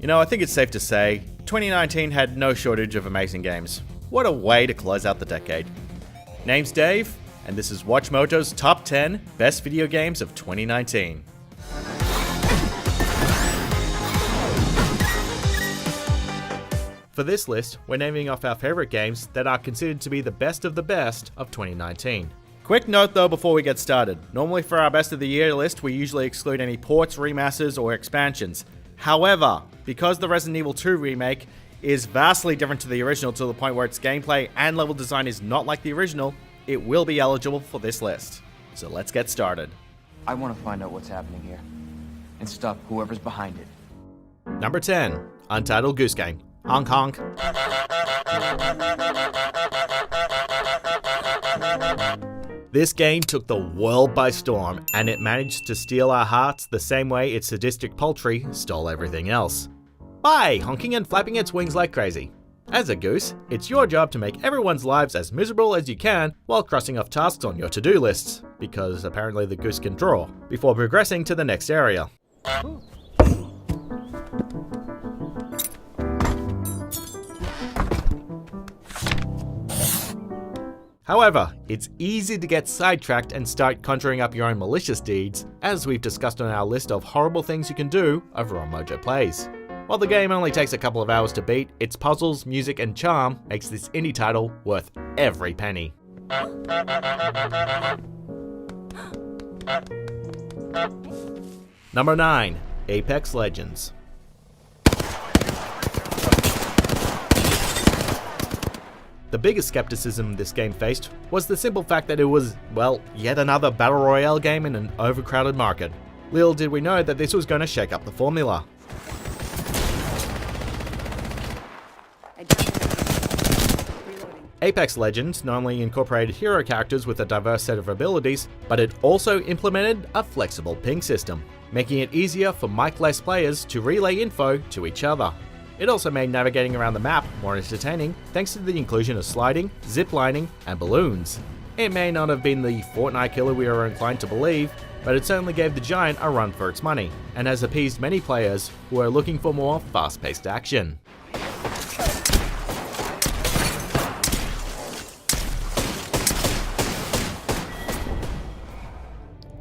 You know, I think it's safe to say 2019 had no shortage of amazing games. What a way to close out the decade. Name's Dave, and this is WatchMojo's Top 10 Best Video Games of 2019. For this list, we're naming off our favorite games that are considered to be the best of 2019. Quick note though before we get started, normally for our best of the year list we usually exclude any ports, remasters, or expansions. However, because the Resident Evil 2 remake is vastly different to the original to the point where its gameplay and level design is not like the original, it will be eligible for this list. So let's get started. I want to find out what's happening here and stop whoever's behind it. Number 10, Untitled Goose Game. Honk honk. This game took the world by storm, and it managed to steal our hearts the same way its sadistic poultry stole everything else. By honking and flapping its wings like crazy. As a goose, it's your job to make everyone's lives as miserable as you can while crossing off tasks on your to-do lists, because apparently the goose can draw, before progressing to the next area. However, it's easy to get sidetracked and start conjuring up your own malicious deeds, as we've discussed on our list of horrible things you can do over on Mojo Plays. While the game only takes a couple of hours to beat, its puzzles, music, and charm makes this indie title worth every penny. Number 9, Apex Legends. The biggest skepticism this game faced was the simple fact that it was, well, yet another battle royale game in an overcrowded market. Little did we know that this was going to shake up the formula. Apex Legends not only incorporated hero characters with a diverse set of abilities, but it also implemented a flexible ping system, making it easier for mic-less players to relay info to each other. It also made navigating around the map more entertaining thanks to the inclusion of sliding, ziplining, and balloons. It may not have been the Fortnite killer we were inclined to believe, but it certainly gave the giant a run for its money, and has appeased many players who are looking for more fast-paced action.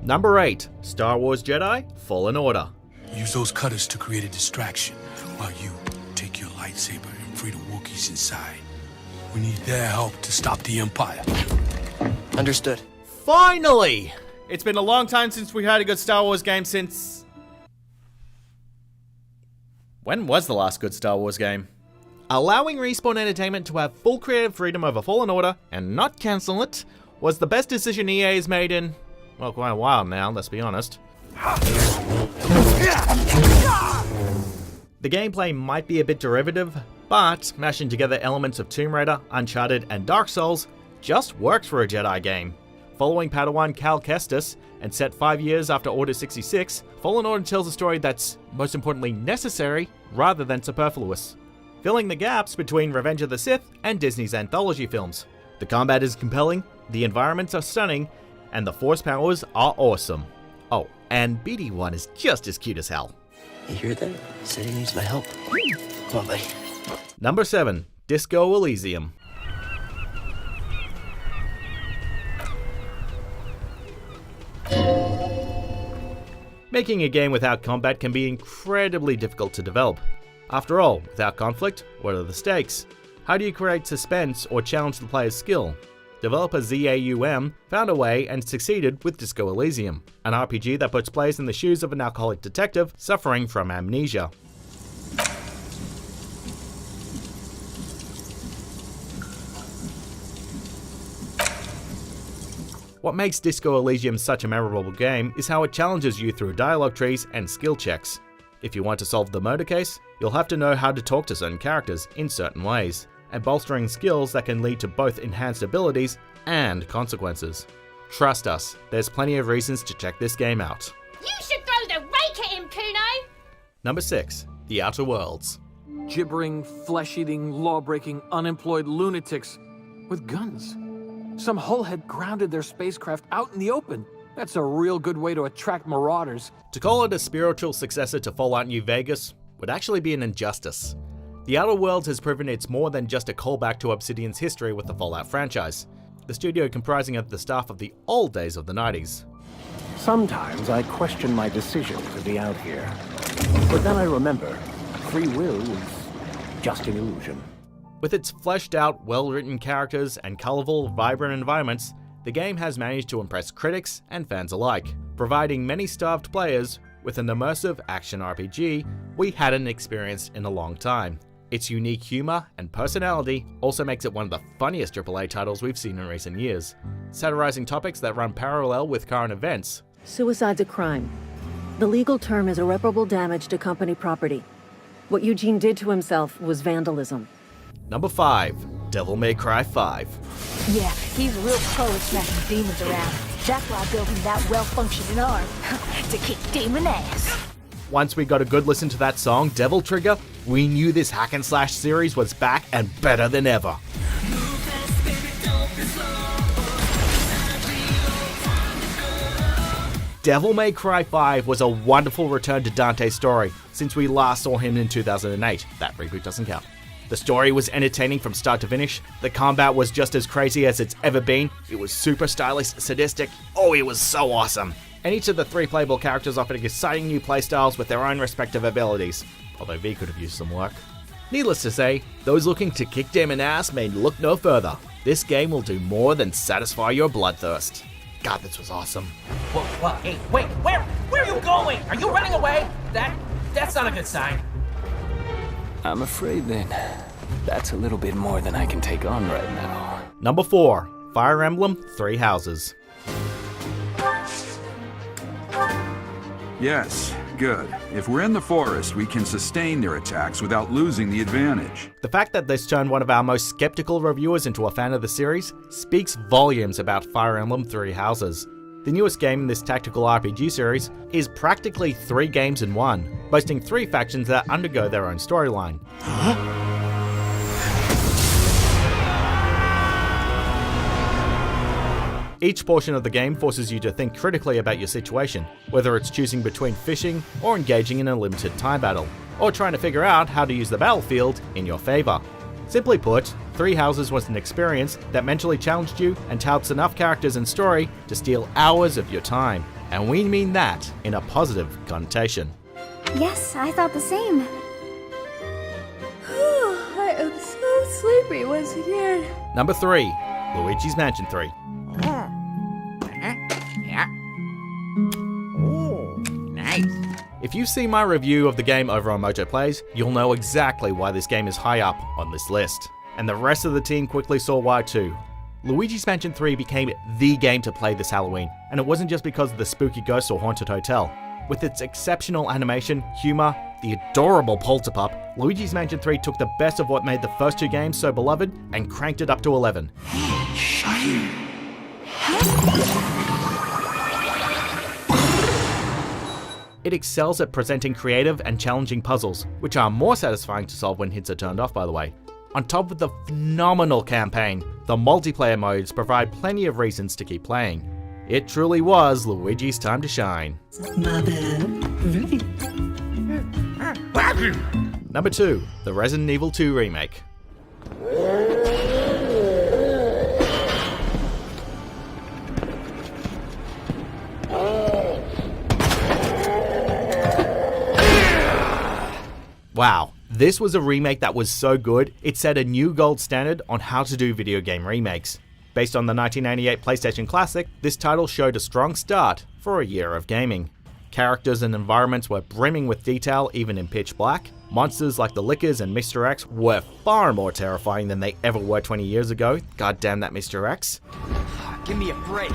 Number 8, Star Wars Jedi Fallen Order. Use those cutters to create a distraction while you take your lightsaber and free the Wookiees inside. We need their help to stop the Empire. Understood. Finally! It's been a long time since we had a good Star Wars game since... When was the last good Star Wars game? Allowing Respawn Entertainment to have full creative freedom over Fallen Order and not cancel it was the best decision EA has made in, well, quite a while now, let's be honest. The gameplay might be a bit derivative, but mashing together elements of Tomb Raider, Uncharted, and Dark Souls just works for a Jedi game. Following Padawan Cal Kestis, and set 5 years after Order 66, Fallen Order tells a story that's, most importantly, necessary rather than superfluous, filling the gaps between Revenge of the Sith and Disney's anthology films. The combat is compelling, the environments are stunning, and the Force powers are awesome. Oh, and BD1 is just as cute as hell. You hear that? He said he needs my help. Come on, buddy. Number 7, Disco Elysium. Making a game without combat can be incredibly difficult to develop. After all, without conflict, what are the stakes? How do you create suspense or challenge the player's skill? Developer ZAUM found a way and succeeded with Disco Elysium, an RPG that puts players in the shoes of an alcoholic detective suffering from amnesia. What makes Disco Elysium such a memorable game is how it challenges you through dialogue trees and skill checks. If you want to solve the murder case, you'll have to know how to talk to certain characters in certain ways, and bolstering skills that can lead to both enhanced abilities and consequences. Trust us, there's plenty of reasons to check this game out. You should throw the rake at him, Kuno! Number 6, The Outer Worlds. Gibbering, flesh-eating, law-breaking, unemployed lunatics with guns. Some hullhead grounded their spacecraft out in the open. That's a real good way to attract marauders. To call it a spiritual successor to Fallout New Vegas, would actually be an injustice. The Outer Worlds has proven it's more than just a callback to Obsidian's history with the Fallout franchise, the studio comprising of the staff of the old days of the 90s. Sometimes I question my decision to be out here. But then I remember, free will is just an illusion. With its fleshed out, well-written characters and colourful, vibrant environments, the game has managed to impress critics and fans alike, providing many starved players with an immersive action RPG we hadn't experienced in a long time. Its unique humour and personality also makes it one of the funniest AAA titles we've seen in recent years, satirising topics that run parallel with current events. Suicide's a crime. The legal term is irreparable damage to company property. What Eugene did to himself was vandalism. Number 5. Devil May Cry 5. Yeah, he's real pro at smashing demons around. That's why I built him that well-functioning arm. To kick demon ass. Once we got a good listen to that song, Devil Trigger, we knew this hack and slash series was back and better than ever. Devil May Cry 5 was a wonderful return to Dante's story since we last saw him in 2008. That reboot doesn't count. The story was entertaining from start to finish, the combat was just as crazy as it's ever been, it was super stylish, sadistic, oh it was so awesome. And each of the 3 playable characters offered exciting new playstyles with their own respective abilities, although V could have used some work. Needless to say, those looking to kick demon ass may look no further. This game will do more than satisfy your bloodthirst. God, this was awesome. Whoa, hey, wait, where are you going? Are you running away? That's not a good sign. I'm afraid then, that's a little bit more than I can take on right now. Number 4. Fire Emblem 3 Houses. Yes, good. If we're in the forest, we can sustain their attacks without losing the advantage. The fact that this turned one of our most skeptical reviewers into a fan of the series speaks volumes about Fire Emblem 3 Houses. The newest game in this tactical RPG series is practically 3 games in one, boasting 3 factions that undergo their own storyline. Each portion of the game forces you to think critically about your situation, whether it's choosing between fishing or engaging in a limited time battle, or trying to figure out how to use the battlefield in your favour. Simply put, 3 Houses was an experience that mentally challenged you and touts enough characters and story to steal hours of your time. And we mean that in a positive connotation. Yes, I thought the same. I am so sleepy once again. Number 3. Luigi's Mansion 3. If you've seen my review of the game over on Mojo Plays, you'll know exactly why this game is high up on this list. And the rest of the team quickly saw why too. Luigi's Mansion 3 became the game to play this Halloween, and it wasn't just because of the spooky ghost or haunted hotel. With its exceptional animation, humor, the adorable Polterpup, Luigi's Mansion 3 took the best of what made the first 2 games so beloved and cranked it up to 11. It excels at presenting creative and challenging puzzles, which are more satisfying to solve when hits are turned off, by the way. On top of the phenomenal campaign, the multiplayer modes provide plenty of reasons to keep playing. It truly was Luigi's time to shine. Number 2, the Resident Evil 2 remake. Wow, this was a remake that was so good, it set a new gold standard on how to do video game remakes. Based on the 1998 PlayStation Classic, this title showed a strong start for a year of gaming. Characters and environments were brimming with detail even in pitch black. Monsters like the Lickers and Mr. X were far more terrifying than they ever were 20 years ago. God damn that Mr. X. Give me a break.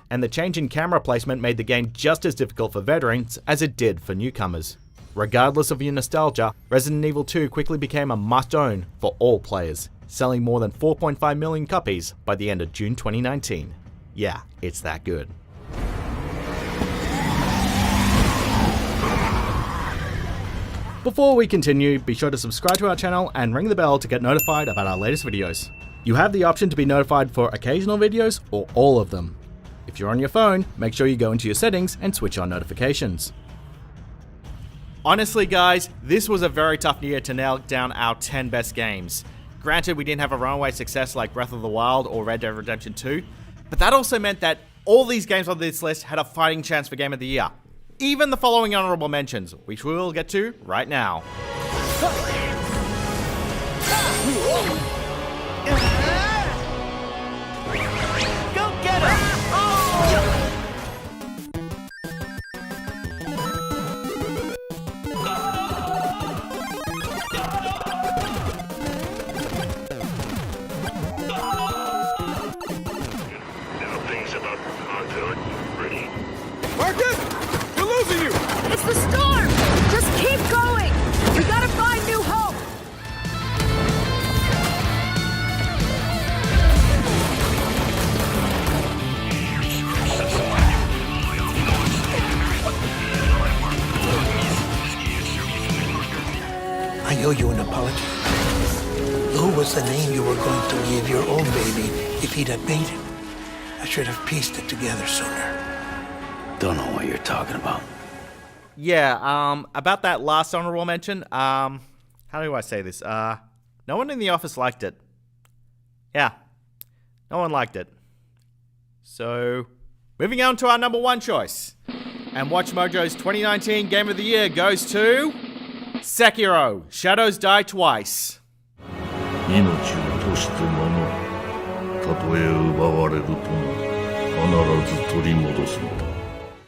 And the change in camera placement made the game just as difficult for veterans as it did for newcomers. Regardless of your nostalgia, Resident Evil 2 quickly became a must-own for all players, selling more than 4.5 million copies by the end of June 2019. Yeah, it's that good. Before we continue, be sure to subscribe to our channel and ring the bell to get notified about our latest videos. You have the option to be notified for occasional videos or all of them. If you're on your phone, make sure you go into your settings and switch on notifications. Honestly guys, this was a very tough year to nail down our 10 best games. Granted, we didn't have a runaway success like Breath of the Wild or Red Dead Redemption 2, but that also meant that all these games on this list had a fighting chance for Game of the Year. Even the following honorable mentions, which we will get to right now. Go get him! It's the storm! Just keep going! We gotta find new hope! I owe you an apology. Lou was the name you were going to give your own baby if he'd have made it. I should have pieced it together sooner. Don't know what you're talking about. Yeah, about that last honorable mention, how do I say this? No one in the office liked it. Yeah, no one liked it. So, moving on to our number one choice. And Watch Mojo's 2019 Game of the Year goes to Sekiro: Shadows Die Twice.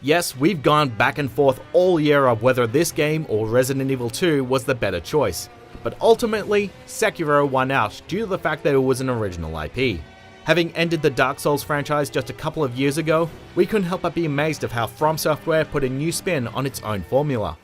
Yes, we've gone back and forth all year of whether this game or Resident Evil 2 was the better choice, but ultimately, Sekiro won out due to the fact that it was an original IP. Having ended the Dark Souls franchise just a couple of years ago, we couldn't help but be amazed of how From Software put a new spin on its own formula.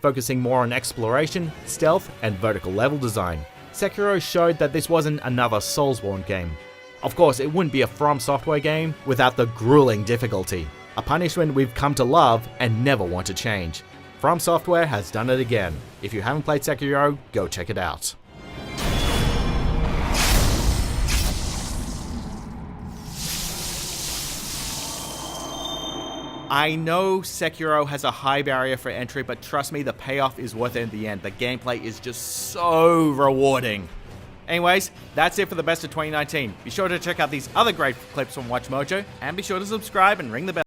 Focusing more on exploration, stealth, and vertical level design, Sekiro showed that this wasn't another Soulsborne game. Of course, it wouldn't be a From Software game without the grueling difficulty, a punishment we've come to love and never want to change. From Software has done it again. If you haven't played Sekiro, go check it out. I know Sekiro has a high barrier for entry, but trust me, the payoff is worth it in the end. The gameplay is just so rewarding. Anyways, that's it for the best of 2019. Be sure to check out these other great clips from Watch Mojo, and be sure to subscribe and ring the bell.